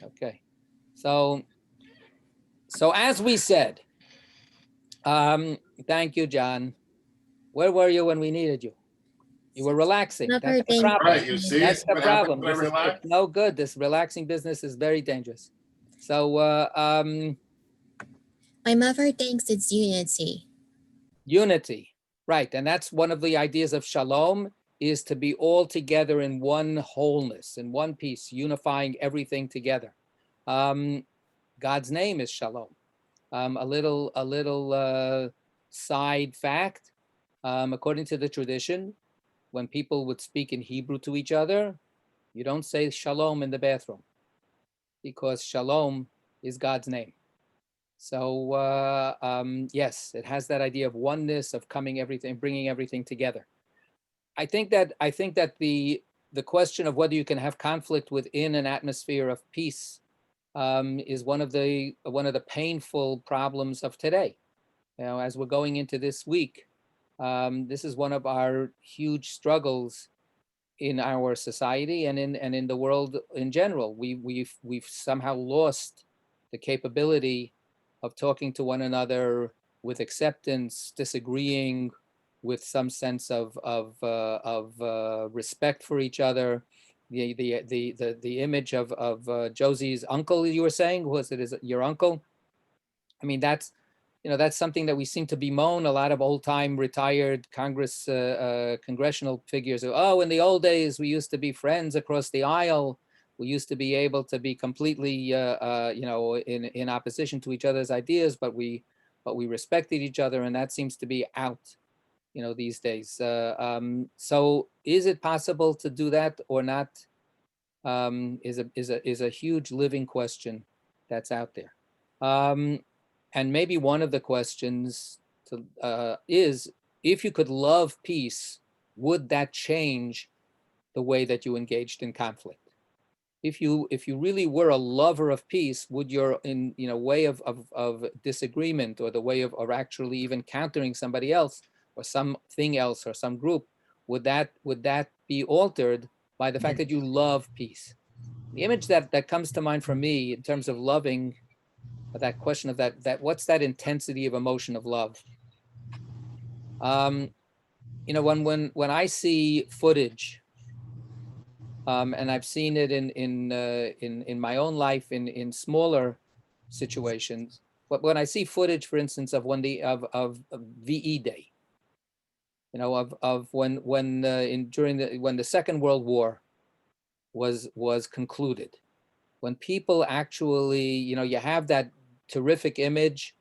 Okay. So as we said, thank you, John. Where were you when we needed you? You were relaxing. That's the problem. Right, you see That's the what problem. happens when I relax? It's no good. This relaxing business is very dangerous. So, My mother thinks it's unity. unity, right? And that's one of the ideas of shalom, is to be all together in one wholeness, in one piece, unifying everything together. God's name is shalom. A little side fact, according to the tradition, when people would speak in Hebrew to each other, you don't say shalom in the bathroom, because shalom is God's name. So yes, it has that idea of oneness, of bringing everything together. I think that the question of whether you can have conflict within an atmosphere of peace is one of the painful problems of today. You know, as we're going into this week, this is one of our huge struggles in our society and in the world in general. We've somehow lost the capability of talking to one another with acceptance, disagreeing with some sense of respect for each other. The image of Josie's uncle, you were saying, is it your uncle? I mean, that's something that we seem to bemoan a lot of old time retired congressional figures. Oh, in the old days, we used to be friends across the aisle. We used to be able to be completely, in opposition to each other's ideas, but we respected each other, and that seems to be out, these days. So, is it possible to do that or not? Is a huge living question that's out there. And maybe one of the questions is, if you could love peace, would that change the way that you engaged in conflict? If you really were a lover of peace, would your way of disagreement, or the way of actually even countering somebody else or something else or some group, would that be altered by the fact that you love peace? The image that comes to mind for me in terms of loving, that question of that what's that intensity of emotion of love? When I see footage, and I've seen it in my own life in smaller situations, but when I see footage, for instance, of when of VE Day, of when the Second World War was concluded, when people actually, you have that terrific image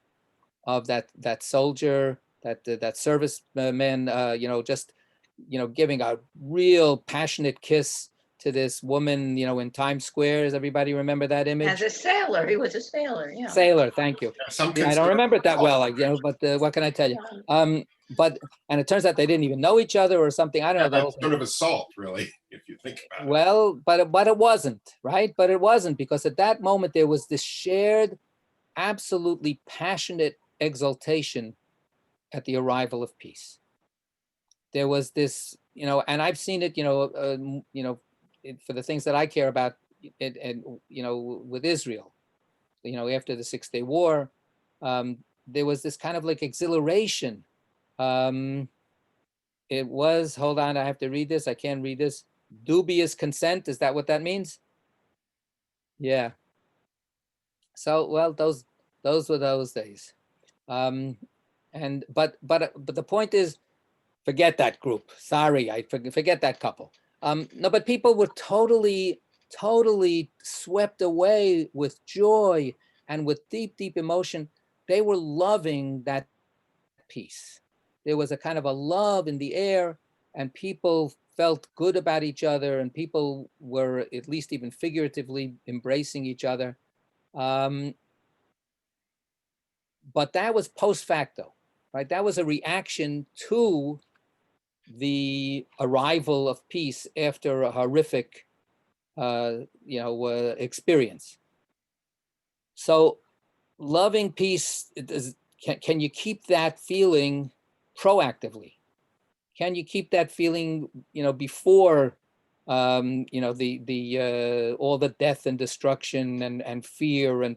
of that soldier, that serviceman, just giving a real passionate kiss to this woman, in Times Square. Does everybody remember that image? As a sailor, he was a sailor. Yeah. Sailor, thank you. I don't remember it that well, but what can I tell you? And it turns out they didn't even know each other or something. I don't know. That's sort of assault, really, if you think about it. Well, but it wasn't, right? But it wasn't, because at that moment there was this shared, absolutely passionate exaltation at the arrival of peace. There was this, and I've seen it, for the things that I care about, and with Israel, after the 6 Day War, there was this kind of like exhilaration. It was, hold on, I have to read this. I can't read this. Dubious consent. Is that what that means? Yeah. So, well, those were those days. But the point is, forget that group. Sorry, I forget that couple. No, but people were totally swept away with joy and with deep emotion. They were loving that peace. There was a kind of a love in the air, and people felt good about each other, and people were, at least even figuratively, embracing each other. But that was post facto, right? That was a reaction to the arrival of peace after a horrific, experience. So, loving peace, can you keep that feeling proactively? Can you keep that feeling, before the all the death and destruction and fear and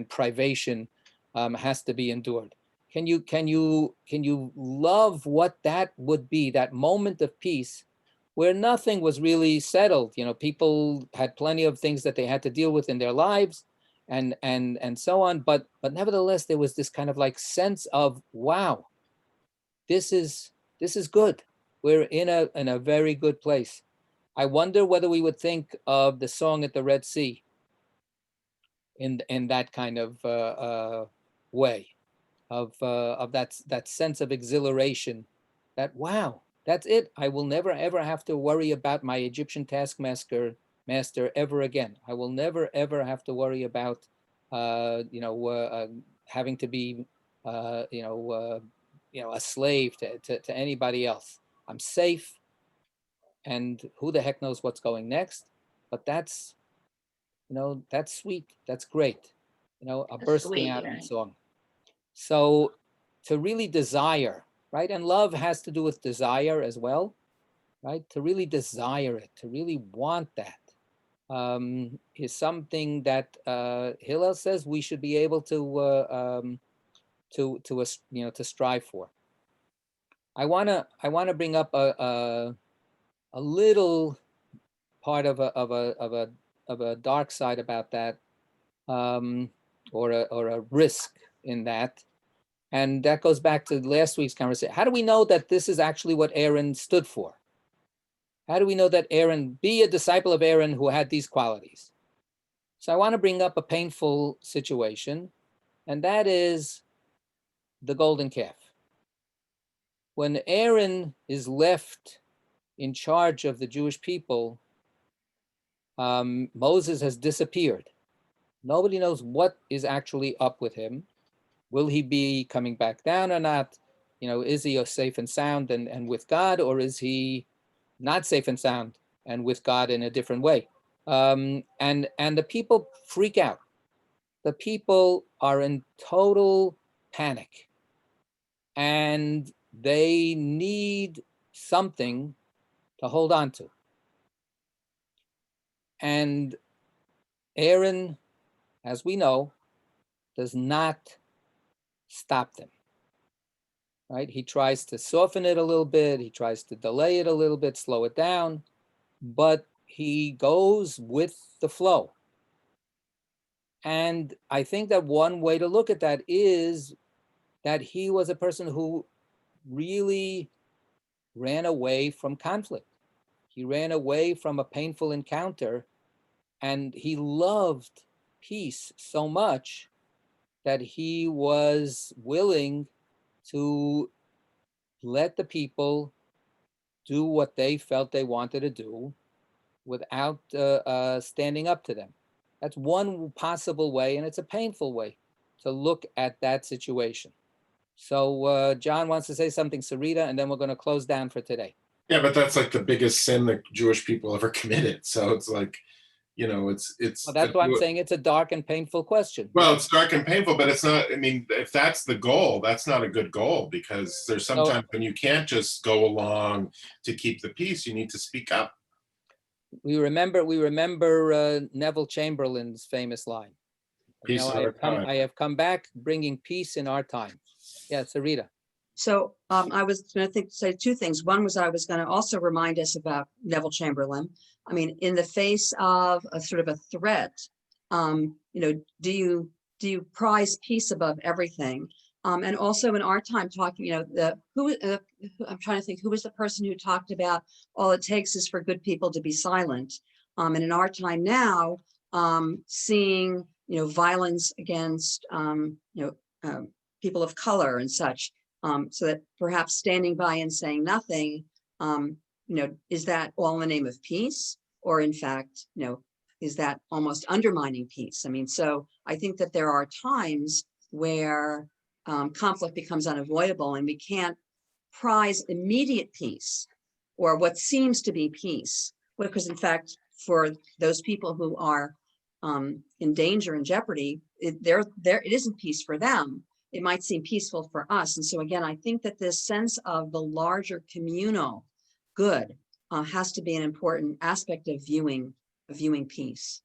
privation has to be endured. Can you love what that would be, that moment of peace where nothing was really settled? People had plenty of things that they had to deal with in their lives and so on, but nevertheless there was this kind of like sense of, wow, this is good. We're in a very good place. I wonder whether we would think of the song at the Red Sea in that kind of way, of that sense of exhilaration, that, wow, that's it. I will never ever have to worry about my Egyptian taskmaster ever again. I will never ever have to worry about having to be a slave to anybody else. I'm safe, and who the heck knows what's going next. But that's sweet. That's great. A That's bursting sweet, out in right? song. So to really desire, right? And love has to do with desire as well, right? To really desire it, to really want that, is something that Hillel says we should be able to strive for. I wanna bring up a little part of a dark side about that, or a risk in that. And that goes back to last week's conversation. How do we know that this is actually what Aaron stood for? How do we know that Aaron, be a disciple of Aaron who had these qualities? So I want to bring up a painful situation, and that is the golden calf. When Aaron is left in charge of the Jewish people, Moses has disappeared. Nobody knows what is actually up with him. Will he be coming back down or not? Is he safe and sound and with God, or is he not safe and sound and with God in a different way? And the people freak out. The people are in total panic, and they need something to hold on to. And Aaron, as we know, does not stop them, right? He tries to soften it a little bit. He tries to delay it a little bit, slow it down, but he goes with the flow. And I think that one way to look at that is that he was a person who really ran away from conflict. He ran away from a painful encounter, and he loved peace so much that he was willing to let the people do what they felt they wanted to do without standing up to them. That's one possible way, and it's a painful way to look at that situation. So John wants to say something, Sarita, and then we're going to close down for today. Yeah, but that's like the biggest sin that Jewish people ever committed. So it's like, it's. Well, that's why I'm saying it's a dark and painful question. Well, it's dark and painful, but it's not. I mean, if that's the goal, that's not a good goal, because there's sometimes when you can't just go along to keep the peace. You need to speak up. We remember Neville Chamberlain's famous line. Peace in our time. I have come back bringing peace in our time. Yeah, Sarita. So I was going to say two things. One was I was going to also remind us about Neville Chamberlain. I mean, in the face of a sort of a threat, do you prize peace above everything? And also in our time talking, I'm trying to think, who was the person who talked about all it takes is for good people to be silent. And in our time now, seeing, violence against, people of color and such, so that perhaps standing by and saying nothing, is that all in the name of peace? Or in fact, is that almost undermining peace? I mean, so I think that there are times where conflict becomes unavoidable, and we can't prize immediate peace or what seems to be peace, because in fact, for those people who are in danger and jeopardy, it isn't peace for them. It might seem peaceful for us. And so again, I think that this sense of the larger communal good has to be an important aspect of viewing peace.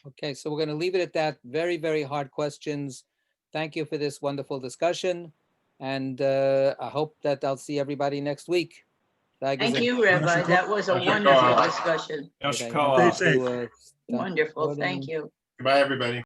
Okay, so we're going to leave it at that. Very, very hard questions. Thank you for this wonderful discussion. And I hope that I'll see everybody next week. Thank you, Rabbi. That was a wonderful discussion. Wonderful. Wonderful. Thank you. Goodbye, everybody.